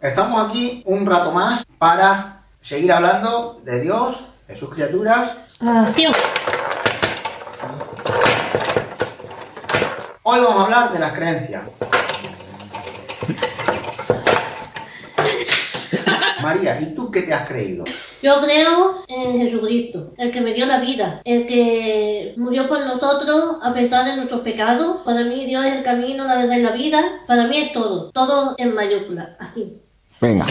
Estamos aquí un rato más para seguir hablando de Dios, de sus criaturas. Sí. Hoy vamos a hablar de las creencias. María, ¿y tú qué te has creído? Yo creo en Jesucristo, el que me dio la vida, el que murió por nosotros a pesar de nuestros pecados. Para mí Dios es el camino, la verdad y la vida. Para mí es todo en mayúscula, así. Venga.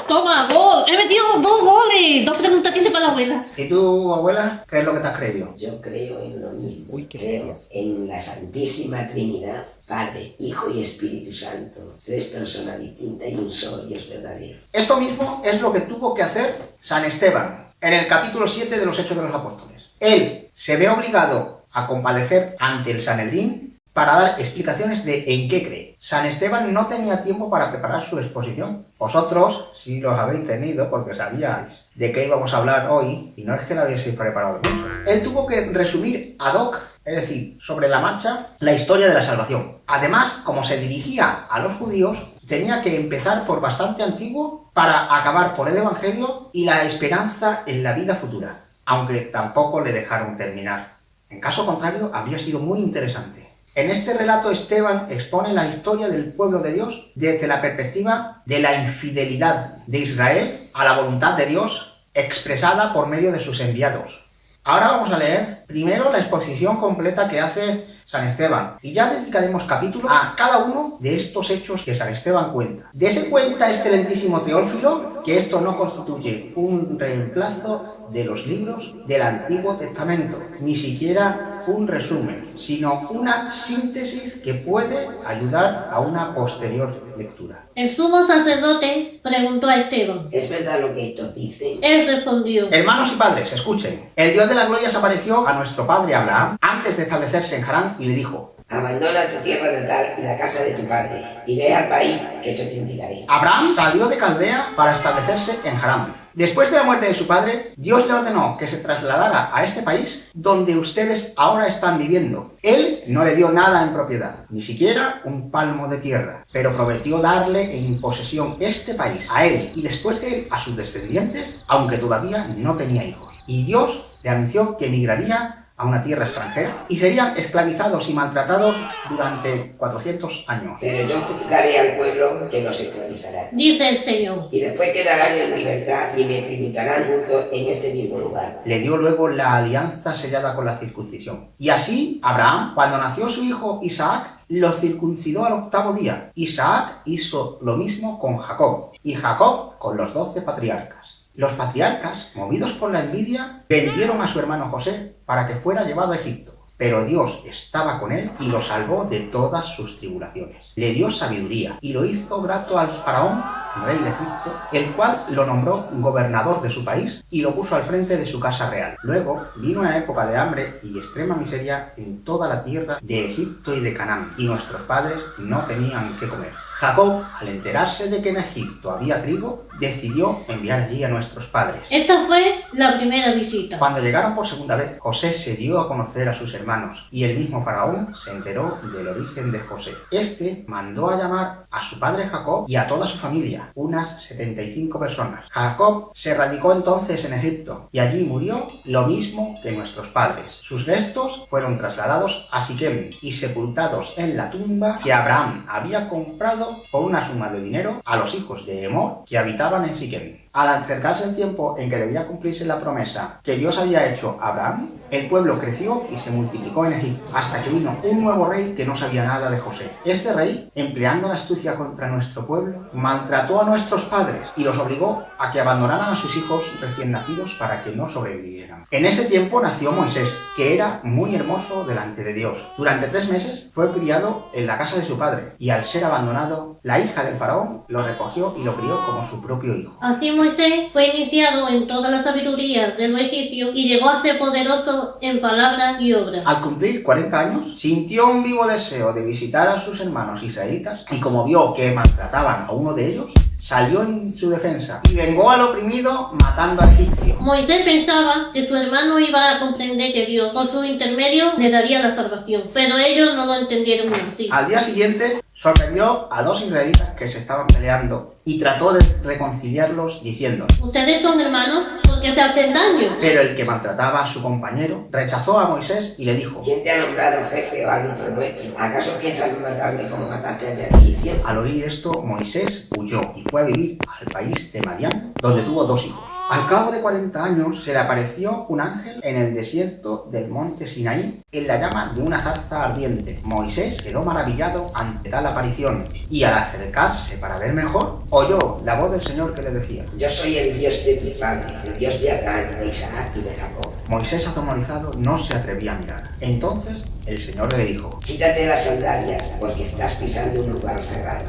¡Toma, gol! ¡He metido 2 goles! 2 preguntas tiene para la abuela. ¿Y tú, abuela, qué es lo que te has creído? Yo creo en lo mismo. Uy, qué creo seria. en la Santísima Trinidad, Padre, Hijo y Espíritu Santo, 3 personas distintas y un solo Dios verdadero. Esto mismo es lo que tuvo que hacer San Esteban en el capítulo 7 de los Hechos de los Apóstoles. Él se ve obligado a comparecer ante el Sanedrín para dar explicaciones de en qué cree. San Esteban no tenía tiempo para preparar su exposición. Vosotros sí los habéis tenido porque sabíais de qué íbamos a hablar hoy y no es que lo habíais preparado mucho. Él tuvo que resumir ad hoc, es decir, sobre la marcha, la historia de la salvación. Además, como se dirigía a los judíos, tenía que empezar por bastante antiguo para acabar por el Evangelio y la esperanza en la vida futura, aunque tampoco le dejaron terminar. En caso contrario, habría sido muy interesante. En este relato Esteban expone la historia del pueblo de Dios desde la perspectiva de la infidelidad de Israel a la voluntad de Dios expresada por medio de sus enviados. Ahora vamos a leer primero la exposición completa que hace San Esteban y ya dedicaremos capítulos a cada uno de estos hechos que San Esteban cuenta. Dese cuenta excelentísimo Teófilo que esto no constituye un reemplazo de los libros del Antiguo Testamento, ni siquiera un resumen, sino una síntesis que puede ayudar a una posterior lectura. El sumo sacerdote preguntó a Esteban. ¿Es verdad lo que estos dicen? Él respondió. Hermanos y padres, escuchen. El Dios de la gloria se apareció a nuestro padre Abraham antes de establecerse en Harán y le dijo: Abandona tu tierra natal y la casa de tu padre, y ve al país que yo te indicaré. Abraham salió de Caldea para establecerse en Harán. Después de la muerte de su padre, Dios le ordenó que se trasladara a este país donde ustedes ahora están viviendo. Él no le dio nada en propiedad, ni siquiera un palmo de tierra, pero prometió darle en posesión este país a él y después de él a sus descendientes, aunque todavía no tenía hijos. Y Dios le anunció que emigraría a una tierra extranjera y serían esclavizados y maltratados durante 400 años. Pero yo juzgaré al pueblo que los esclavizará. Dice el Señor. Y después quedarán en libertad y me tributarán juntos en este mismo lugar. Le dio luego la alianza sellada con la circuncisión. Y así, Abraham, cuando nació su hijo Isaac, lo circuncidó al 8º día. Isaac hizo lo mismo con Jacob, y Jacob con los 12 patriarcas. Los patriarcas, movidos por la envidia, vendieron a su hermano José para que fuera llevado a Egipto. Pero Dios estaba con él y lo salvó de todas sus tribulaciones. Le dio sabiduría y lo hizo grato al faraón, rey de Egipto, el cual lo nombró gobernador de su país y lo puso al frente de su casa real. Luego vino una época de hambre y extrema miseria en toda la tierra de Egipto y de Canaán, y nuestros padres no tenían qué comer. Jacob, al enterarse de que en Egipto había trigo, decidió enviar allí a nuestros padres. Esta fue la primera visita. Cuando llegaron por segunda vez, José se dio a conocer a sus hermanos y el mismo faraón se enteró del origen de José. Este mandó a llamar a su padre Jacob y a toda su familia, unas 75 personas. Jacob se radicó entonces en Egipto y allí murió lo mismo que nuestros padres. Sus restos fueron trasladados a Siquem y sepultados en la tumba que Abraham había comprado por una suma de dinero a los hijos de Emor que habitaban en Siquem. Al acercarse el tiempo en que debía cumplirse la promesa que Dios había hecho a Abraham, el pueblo creció y se multiplicó en Egipto, hasta que vino un nuevo rey que no sabía nada de José. Este rey, empleando la astucia contra nuestro pueblo, maltrató a nuestros padres y los obligó a que abandonaran a sus hijos recién nacidos para que no sobrevivieran. En ese tiempo nació Moisés, que era muy hermoso delante de Dios. Durante 3 meses fue criado en la casa de su padre, y al ser abandonado, la hija del faraón lo recogió y lo crió como su propio hijo. Así Moisés fue iniciado en toda la sabiduría de los egipcios y llegó a ser poderoso en palabras y obras. Al cumplir 40 años, sintió un vivo deseo de visitar a sus hermanos israelitas y como vio que maltrataban a uno de ellos, salió en su defensa y vengó al oprimido matando al egipcio. Moisés pensaba que su hermano iba a comprender que Dios, por su intermedio, le daría la salvación, pero ellos no lo entendieron así. Al día siguiente, sorprendió a dos israelitas que se estaban peleando y trató de reconciliarlos diciendo: Ustedes son hermanos porque se hacen daño. Pero el que maltrataba a su compañero rechazó a Moisés y le dijo: ¿Quién te ha nombrado jefe o árbitro nuestro? ¿Acaso piensas matarme como mataste al egipcio? Al oír esto, Moisés huyó y fue a vivir al país de Madián, donde tuvo 2 hijos. Al cabo de 40 años se le apareció un ángel en el desierto del monte Sinaí en la llama de una zarza ardiente. Moisés quedó maravillado ante tal aparición y al acercarse para ver mejor, oyó la voz del Señor que le decía: Yo soy el Dios de tu padre, el Dios de Abraham, de Isaac y de Jacob. Moisés, atemorizado, no se atrevía a mirar. Entonces el Señor le dijo: Quítate las sandalias, porque estás pisando un lugar sagrado.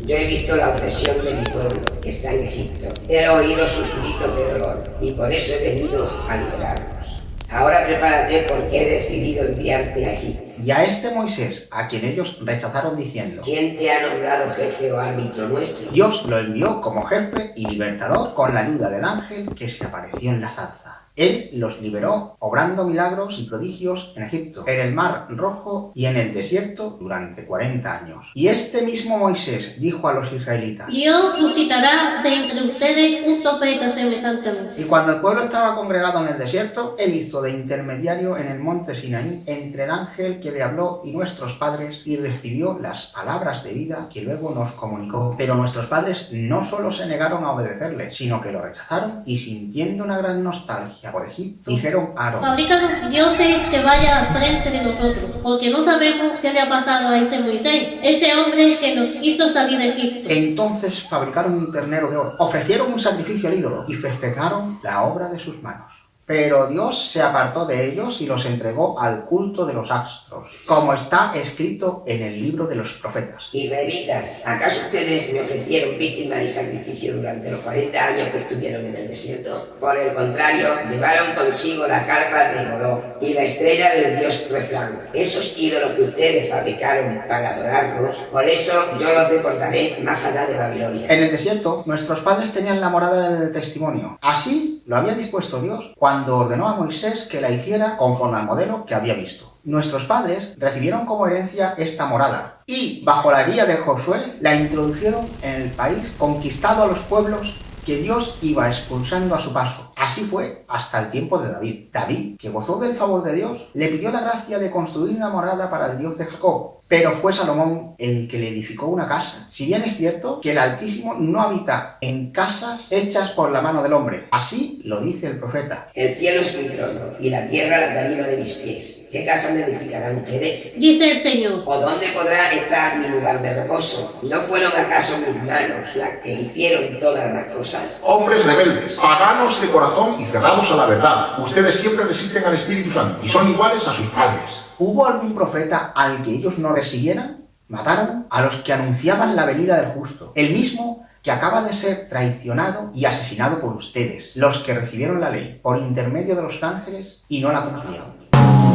Yo he visto la opresión de mi pueblo, que está en Egipto. He oído sus gritos de dolor, y por eso he venido a liberarlos. Ahora prepárate, porque he decidido enviarte a Egipto. Y a este Moisés, a quien ellos rechazaron diciendo: ¿Quién te ha nombrado jefe o árbitro nuestro? Dios lo envió como jefe y libertador con la ayuda del ángel que se apareció en la zarza. Él los liberó obrando milagros y prodigios en Egipto, en el Mar Rojo y en el desierto durante 40 años. Y este mismo Moisés dijo a los israelitas: Dios suscitará de entre ustedes un profeta semejante a mí. Y cuando el pueblo estaba congregado en el desierto, él hizo de intermediario en el monte Sinaí entre el ángel que le habló y nuestros padres, y recibió las palabras de vida que luego nos comunicó. Pero nuestros padres no solo se negaron a obedecerle, sino que lo rechazaron y, sintiendo una gran nostalgia por Egipto, dijeron a Aarón: Fabrícanos dioses que vayan al frente de nosotros, porque no sabemos qué le ha pasado a ese Moisés, ese hombre que nos hizo salir de Egipto. Entonces fabricaron un ternero de oro, ofrecieron un sacrificio al ídolo y festejaron la obra de sus manos. Pero Dios se apartó de ellos y los entregó al culto de los astros, como está escrito en el libro de los profetas. Israelitas, ¿acaso ustedes me ofrecieron víctimas y sacrificio durante los 40 años que estuvieron en el desierto? Por el contrario, llevaron consigo la carpa de Moloch y la estrella del dios Reflán, esos ídolos que ustedes fabricaron para adorarlos. Por eso yo los deportaré más allá de Babilonia. En el desierto, nuestros padres tenían la morada del testimonio. Así lo había dispuesto Dios cuando ordenó a Moisés que la hiciera conforme al modelo que había visto. Nuestros padres recibieron como herencia esta morada y, bajo la guía de Josué, la introdujeron en el país, conquistado a los pueblos que Dios iba expulsando a su paso. Así fue hasta el tiempo de David. David, que gozó del favor de Dios, le pidió la gracia de construir una morada para el Dios de Jacob. Pero fue Salomón el que le edificó una casa. Si bien es cierto que el Altísimo no habita en casas hechas por la mano del hombre. Así lo dice el profeta. El cielo es mi trono y la tierra la tarima de mis pies. ¿Qué casa me edificarán ustedes? Dice el Señor. ¿O dónde podrá estar mi lugar de reposo? ¿No fueron acaso mis manos las que hicieron todas las cosas? Hombres rebeldes, paganos de corazón y cerrados a la verdad. Ustedes siempre resisten al Espíritu Santo y son iguales a sus padres. ¿Hubo algún profeta al que ellos no resiguieran? Mataron a los que anunciaban la venida del justo, el mismo que acaba de ser traicionado y asesinado por ustedes, los que recibieron la ley por intermedio de los ángeles y no la cumplieron.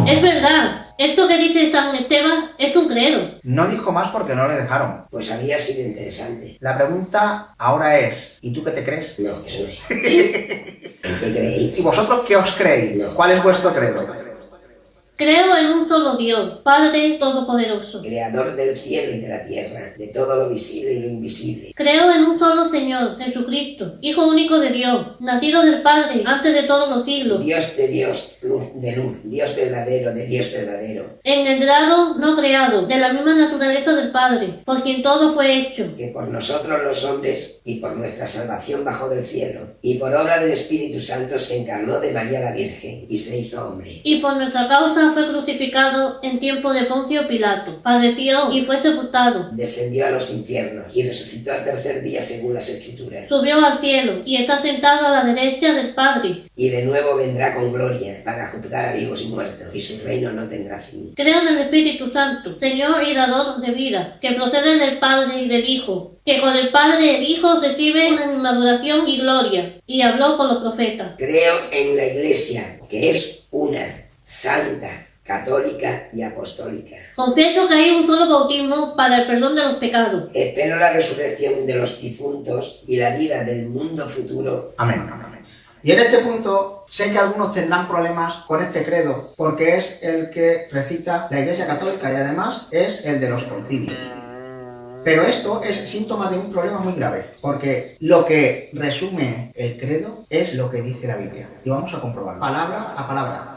Es verdad, esto que dice San Esteban es un credo. No dijo más porque no le dejaron. Pues habría sido interesante. La pregunta ahora es: ¿y tú qué te crees? No, eso no es. ¿En qué creéis? ¿Y vosotros qué os creéis? No. ¿Cuál es vuestro credo? Creo en un solo Dios, Padre Todopoderoso. Creador del cielo y de la tierra, de todo lo visible y lo invisible. Creo en un solo Señor, Jesucristo, Hijo único de Dios, nacido del Padre antes de todos los siglos, Dios de Dios, luz de luz, Dios verdadero de Dios verdadero, engendrado, no creado, de la misma naturaleza del Padre, por quien todo fue hecho. que por nosotros los hombres y por nuestra salvación bajó del cielo, y por obra del Espíritu Santo se encarnó de María la Virgen y se hizo hombre. Y por nuestra causa fue crucificado en tiempo de Poncio Pilato, padeció y fue sepultado. Descendió a los infiernos y resucitó al tercer día según las Escrituras. Subió al cielo y está sentado a la derecha del Padre. Y de nuevo vendrá con gloria para juzgar a vivos y muertos, y su reino no tendrá fin. Creo en el Espíritu Santo, Señor y dador de vida, que procede del Padre y del Hijo, que con el Padre y el Hijo recibe una misma adoración y gloria, y habló con los profetas. Creo en la Iglesia, que es una, santa, católica y apostólica. Confieso que hay un solo bautismo para el perdón de los pecados. Espero la resurrección de los difuntos y la vida del mundo futuro. Amén. Y en este punto sé que algunos tendrán problemas con este credo, porque es el que recita la Iglesia Católica y además es el de los concilios. Pero esto es síntoma de un problema muy grave, porque lo que resume el credo es lo que dice la Biblia. Y vamos a comprobarlo, palabra a palabra.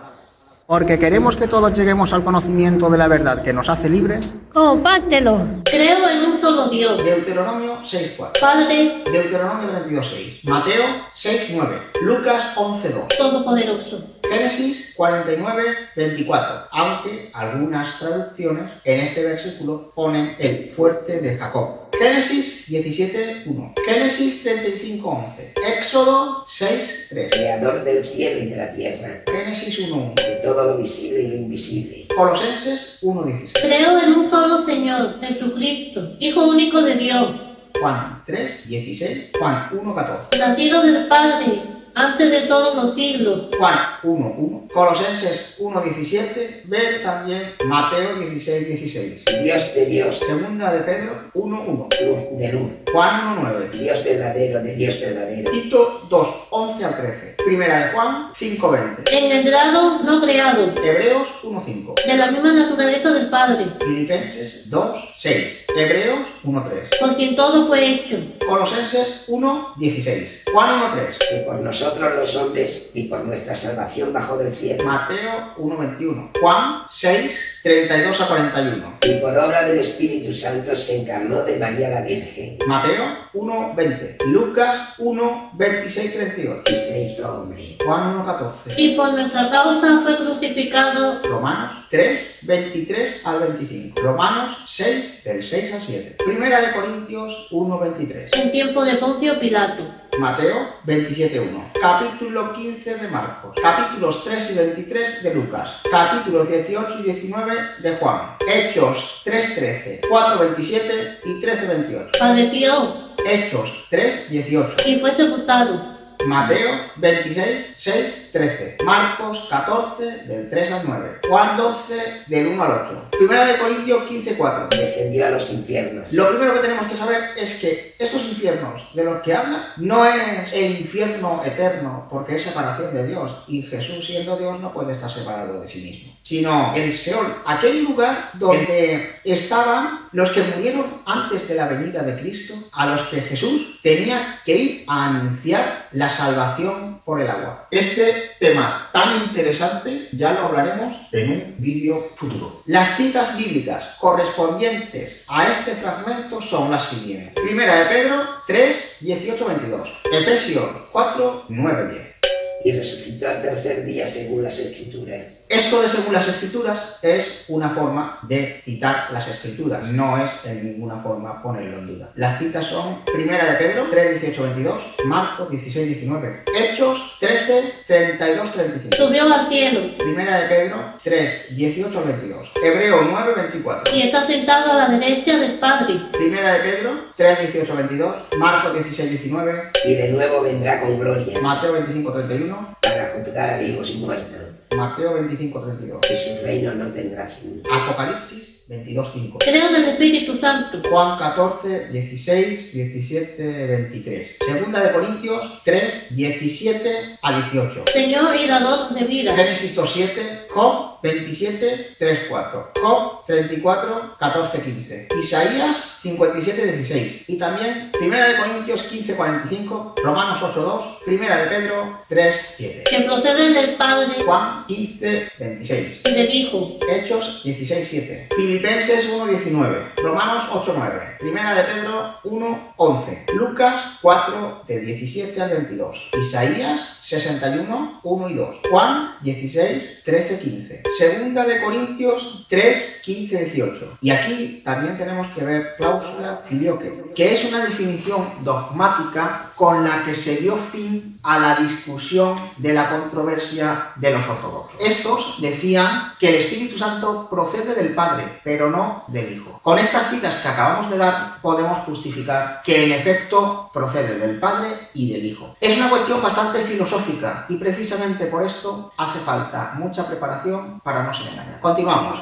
Porque queremos que todos lleguemos al conocimiento de la verdad que nos hace libres. Compártelo. Creo en un solo Dios. Deuteronomio 6.4. Padre Deuteronomio 32.6. Mateo 6.9. Lucas 11.2. Todopoderoso. Génesis 49.24, aunque algunas traducciones en este versículo ponen el fuerte de Jacob. Génesis 17.1, Génesis 35.11, Éxodo 6.3, Creador del cielo y de la tierra, Génesis 1.1, de todo lo visible y lo invisible. Colosenses 1.16, Creo en un solo Señor, Jesucristo, Hijo único de Dios, Juan 3.16, Juan 1.14, nacido del Padre, antes de todos los siglos. Juan 1.1, Colosenses 1.17, ver también Mateo 16.16, Dios de Dios, Segunda de Pedro 1.1, luz de luz, Juan 1.9, Dios verdadero de Dios verdadero. Tito 2.11 al 13, Primera de Juan 5.20, Engendrado, no creado, Hebreos 1.5, de la misma naturaleza del Padre, Filipenses 2.6, Hebreos 1.3, por quien todo fue hecho. Colosenses 1.16, Juan 1.3, Que por nosotros los hombres y por nuestra salvación bajó del cielo, Mateo 1.21, Juan 6.32 a 41, y por obra del Espíritu Santo se encarnó de María la Virgen, Mateo 1.20, Lucas 1.26-38, y se hizo hombre. Juan 1.14, Y por nuestra causa fue crucificado. Romanos 3.23 al 25, Romanos 6 del 6 al 7, Primera de Corintios 1.23, En tiempo de Poncio Pilato. Mateo 27.1, capítulo 15 de Marcos, capítulos 3 y 23 de Lucas, capítulos 18 y 19 de Juan, Hechos 3.13, 4.27 y 13.28, Padeció Hechos 3.18, y fue sepultado. Mateo 26, 6, 13, Marcos 14 del 3 al 9, Juan 12 del 1 al 8, Primera de Corintios 15, 4. Descendió a los infiernos. Lo primero que tenemos que saber es que estos infiernos de los que habla no es el infierno eterno, porque es separación de Dios, y Jesús siendo Dios no puede estar separado de sí mismo, sino el Seol, aquel lugar donde estaban los que murieron antes de la venida de Cristo, a los que Jesús tenía que ir a anunciar la salvación por el agua. Este tema tan interesante ya lo hablaremos en un vídeo futuro. Las citas bíblicas correspondientes a este fragmento son las siguientes. Primera de Pedro 3, 18, 22. Efesios 4, 9, 10. Y resucitó al tercer día según las Escrituras. Esto de según las Escrituras es una forma de citar las Escrituras, no es en ninguna forma ponerlo en duda. Las citas son Primera de Pedro 3, 18, 22, Marcos 16, 19, Hechos 13, 32, 35. Subió al cielo Primera de Pedro 3, 18, 22, Hebreo 9, 24. y está sentado a la derecha del Padre. Primera de Pedro 3, 18, 22, Marcos 16, 19, Y de nuevo vendrá con gloria Mateo 25, 31, para juzgar a vivos y muertos, Mateo 25, 32, y su reino no tendrá fin. Apocalipsis 22, 5. Creo en el Espíritu Santo. Juan 14, 16, 17, 23. Segunda de Corintios 3, 17 a 18. Señor y dador de vida. Génesis 2, 7. Job 27, 3, 4. Job 34, 14, 15. Isaías 57, 16. Y también Primera de Corintios 15, 45. Romanos 8, 2. Primera de Pedro 3, 7. Que procede del Padre Juan 15, 26. y del Hijo. Hechos 16, 7. Filipenses 1, 19. Romanos 8, 9. Primera de Pedro 1, 11. Lucas 4, de 17 al 22. Isaías 61, 1 y 2. Juan 16, 13, 15. Segunda de Corintios 3, 15, 18. Y aquí también tenemos que ver cláusula filioque, que es una definición dogmática con la que se dio fin a la discusión de la controversia de los ortodoxos. Estos decían que el Espíritu Santo procede del Padre, pero no del Hijo. Con estas citas que acabamos de dar, podemos justificar que en efecto procede del Padre y del Hijo. Es una cuestión bastante filosófica y precisamente por esto hace falta mucha preparación para no ser engañado. Continuamos.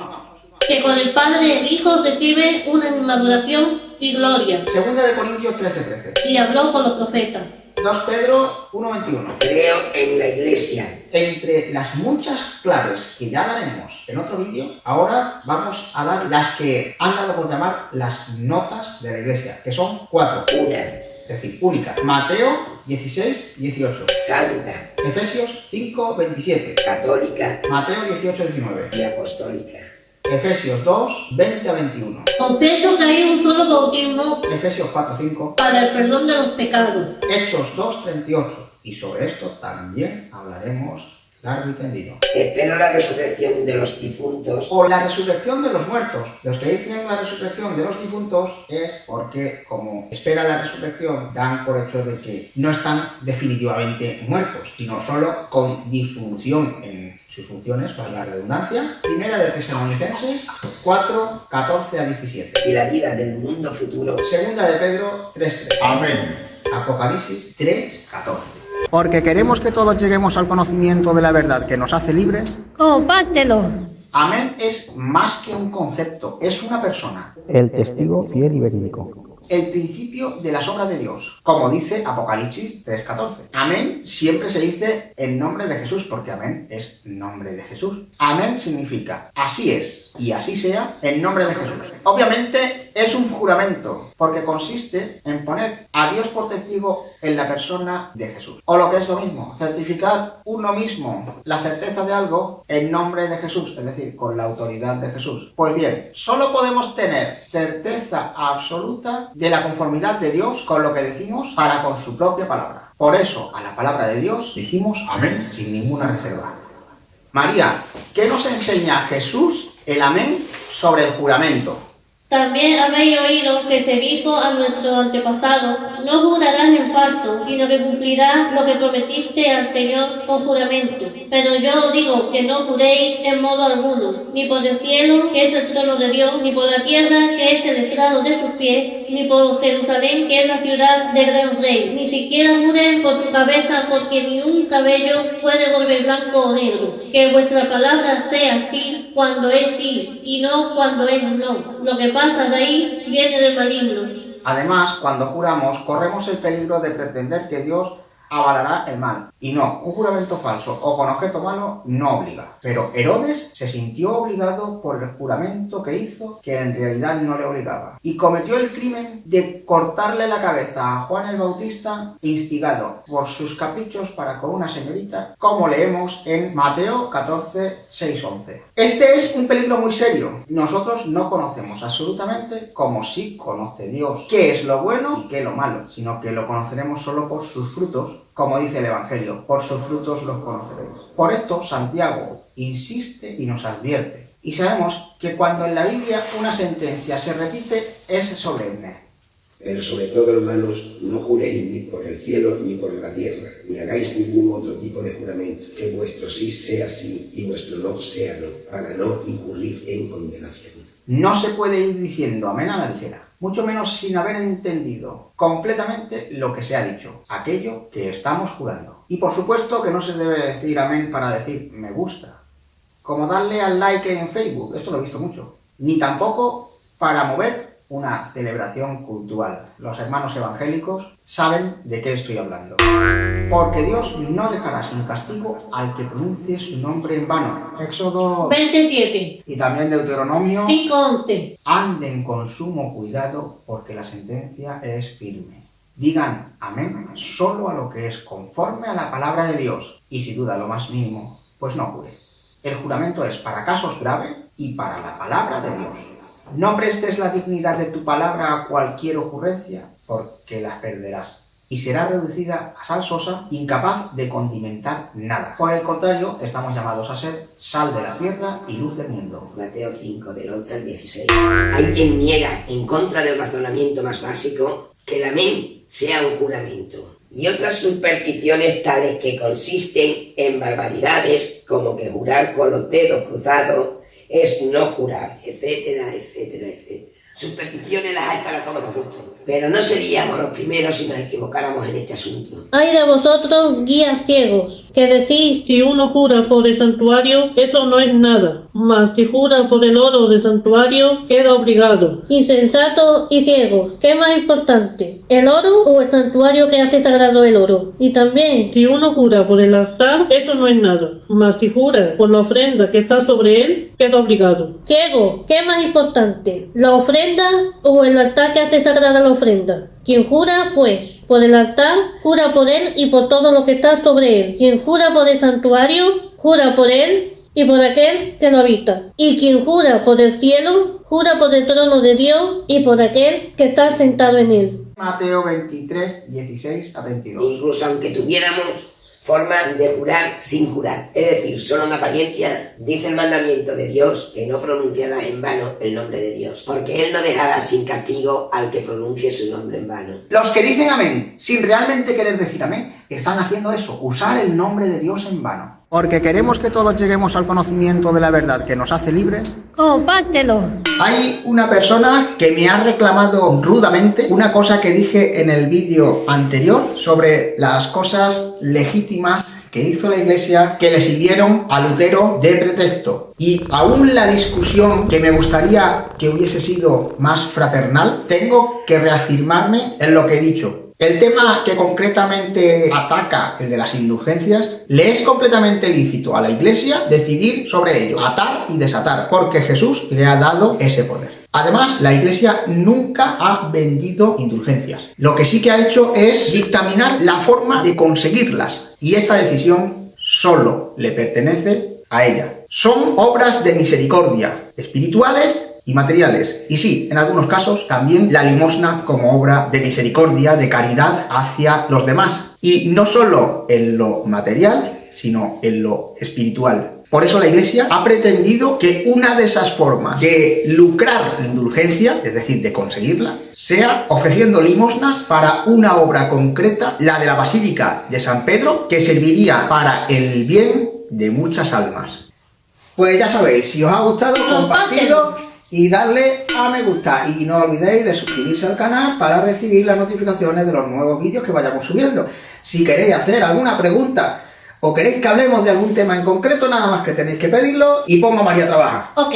Que con el Padre y el Hijo recibe una misma adoración y gloria. Segunda de Corintios 13:13. Y habló con los profetas. 2 Pedro 1:21. Creo en la Iglesia. Entre las muchas claves que ya daremos en otro vídeo, ahora vamos a dar las que han dado por llamar las notas de la Iglesia, que son 4. Una. Es decir, únicas. Mateo 16:18. Santa. Efesios 5:27. Católica. Mateo 18:19. Y apostólica. Efesios 2:20-21. Confieso que hay un solo bautismo Efesios 4:5. para el perdón de los pecados. Hechos 2:38. Y sobre esto también hablaremos largo y tendido. Espero la resurrección de los difuntos. O la resurrección de los muertos. Los que dicen la resurrección de los difuntos es porque, como espera la resurrección, dan por hecho de que no están definitivamente muertos, sino solo con disfunción en sus funciones, para la redundancia. Primera de Tesalonicenses 4:14-17. Y la vida del mundo futuro. Segunda de Pedro 3:3. Amén. Apocalipsis 3:14. Porque queremos que todos lleguemos al conocimiento de la verdad que nos hace libres. Compártelo. Amén es más que un concepto, es una persona. El testigo fiel y verídico. El principio de las obras de Dios, como dice Apocalipsis 3:14. Amén siempre se dice en nombre de Jesús, porque amén es nombre de Jesús. Amén significa así es y así sea en nombre de Jesús. Obviamente es un juramento, porque consiste en poner a Dios por testigo en la persona de Jesús. O lo que es lo mismo, certificar uno mismo la certeza de algo en nombre de Jesús, es decir, con la autoridad de Jesús. Pues bien, solo podemos tener certeza absoluta de la conformidad de Dios con lo que decimos para con su propia palabra. Por eso, a la palabra de Dios decimos amén sin ninguna reserva. María, ¿qué nos enseña Jesús el amén sobre el juramento? También habéis oído que se dijo a nuestro antepasado, no jurarás en falso, sino que cumplirás lo que prometiste al Señor con juramento. Pero yo os digo que no juréis en modo alguno, ni por el cielo, que es el trono de Dios, ni por la tierra, que es el estrado de sus pies, ni por Jerusalén, que es la ciudad del gran rey. Ni siquiera juren por tu cabeza, porque ni un cabello puede volver blanco o negro. Que vuestra palabra sea sí cuando es sí, y no cuando es no. Lo que pasa de ahí viene del maligno. Además, cuando juramos, corremos el peligro de pretender que Dios avalará el mal. Y no, un juramento falso o con objeto malo no obliga. Pero Herodes se sintió obligado por el juramento que hizo, que en realidad no le obligaba. Y cometió el crimen de cortarle la cabeza a Juan el Bautista, instigado por sus caprichos para con una señorita, como leemos en Mateo 14:6-11. Este es un peligro muy serio. Nosotros no conocemos absolutamente, como sí conoce Dios, qué es lo bueno y qué es lo malo, sino que lo conoceremos solo por sus frutos. Como dice el Evangelio, por sus frutos los conoceréis. Por esto, Santiago insiste y nos advierte. Y sabemos que cuando en la Biblia una sentencia se repite, es solemne. Pero sobre todo, hermanos, no juréis ni por el cielo ni por la tierra, ni hagáis ningún otro tipo de juramento, que vuestro sí sea sí y vuestro no sea no, para no incurrir en condenación. No se puede ir diciendo amén a la ligera, mucho menos sin haber entendido completamente lo que se ha dicho, aquello que estamos jurando. Y por supuesto que no se debe decir amén para decir me gusta, como darle al like en Facebook, esto lo he visto mucho, ni tampoco para mover una celebración cultural. Los hermanos evangélicos saben de qué estoy hablando. Porque Dios no dejará sin castigo al que pronuncie su nombre en vano. Éxodo 27. y también Deuteronomio 5:11. anden con sumo cuidado porque la sentencia es firme. Digan amén solo a lo que es conforme a la palabra de Dios y si duda lo más mínimo, pues no jure. El juramento es para casos graves y para la palabra de Dios. No prestes la dignidad de tu palabra a cualquier ocurrencia, porque las perderás, y será reducida a sal sosa, incapaz de condimentar nada. Por el contrario, estamos llamados a ser sal de la tierra y luz del mundo. Mateo 5, del 11 al 16. Hay quien niega, en contra del razonamiento más básico, que el amén sea un juramento. Y otras supersticiones tales que consisten en barbaridades, como que jurar con los dedos cruzados es no jurar, etcétera, etcétera, etcétera. Sus peticiones las hay para todos los gustos. Pero no seríamos los primeros si nos equivocáramos en este asunto. Ay de vosotros, guías ciegos, que decís, Si uno jura por el santuario, eso no es nada. Mas si jura por el oro del santuario, queda obligado. insensatos y ciegos, ¿qué es más importante? ¿El oro o el santuario que hace sagrado el oro? Y también, Si uno jura por el altar, eso no es nada. Mas si jura por la ofrenda que está sobre él, queda obligado. ciego, ¿qué es más importante? ¿La ofrenda o el altar que hace sagrada la ofrenda? Quien jura, pues, por el altar, jura por él y por todo lo que está sobre él. Quien jura por el santuario, jura por él y por aquel que lo habita. Y quien jura por el cielo, jura por el trono de Dios y por aquel que está sentado en él. Mateo 23, 16 a 22. Incluso aunque tuviéramos forma de jurar sin jurar, es decir, solo en apariencia, dice el mandamiento de Dios que no pronunciarás en vano el nombre de Dios, porque Él no dejará sin castigo al que pronuncie su nombre en vano. Los que dicen amén, sin realmente querer decir amén, están haciendo eso, usar el nombre de Dios en vano. Porque queremos que todos lleguemos al conocimiento de la verdad que nos hace libres. Compártelo. Hay una persona que me ha reclamado rudamente una cosa que dije en el vídeo anterior sobre las cosas legítimas que hizo la Iglesia que le sirvieron a Lutero de pretexto. Y aún la discusión, que me gustaría que hubiese sido más fraternal, tengo que reafirmarme en lo que he dicho. El tema que concretamente ataca, el de las indulgencias, le es completamente lícito a la Iglesia decidir sobre ello, atar y desatar, porque Jesús le ha dado ese poder. Además, la Iglesia nunca ha vendido indulgencias. Lo que sí que ha hecho es dictaminar la forma de conseguirlas, y esta decisión solo le pertenece a ella. Son obras de misericordia, espirituales y materiales. Y sí, en algunos casos también la limosna como obra de misericordia, de caridad hacia los demás. Y no solo en lo material, sino en lo espiritual. Por eso la Iglesia ha pretendido que una de esas formas de lucrar la indulgencia, es decir, de conseguirla, sea ofreciendo limosnas para una obra concreta, la de la Basílica de San Pedro, que serviría para el bien de muchas almas. Pues ya sabéis, si os ha gustado, compartidlo y darle a me gusta. Y no olvidéis de suscribirse al canal para recibir las notificaciones de los nuevos vídeos que vayamos subiendo. Si queréis hacer alguna pregunta o queréis que hablemos de algún tema en concreto, nada más que tenéis que pedirlo y pongo a María a trabajar. Ok.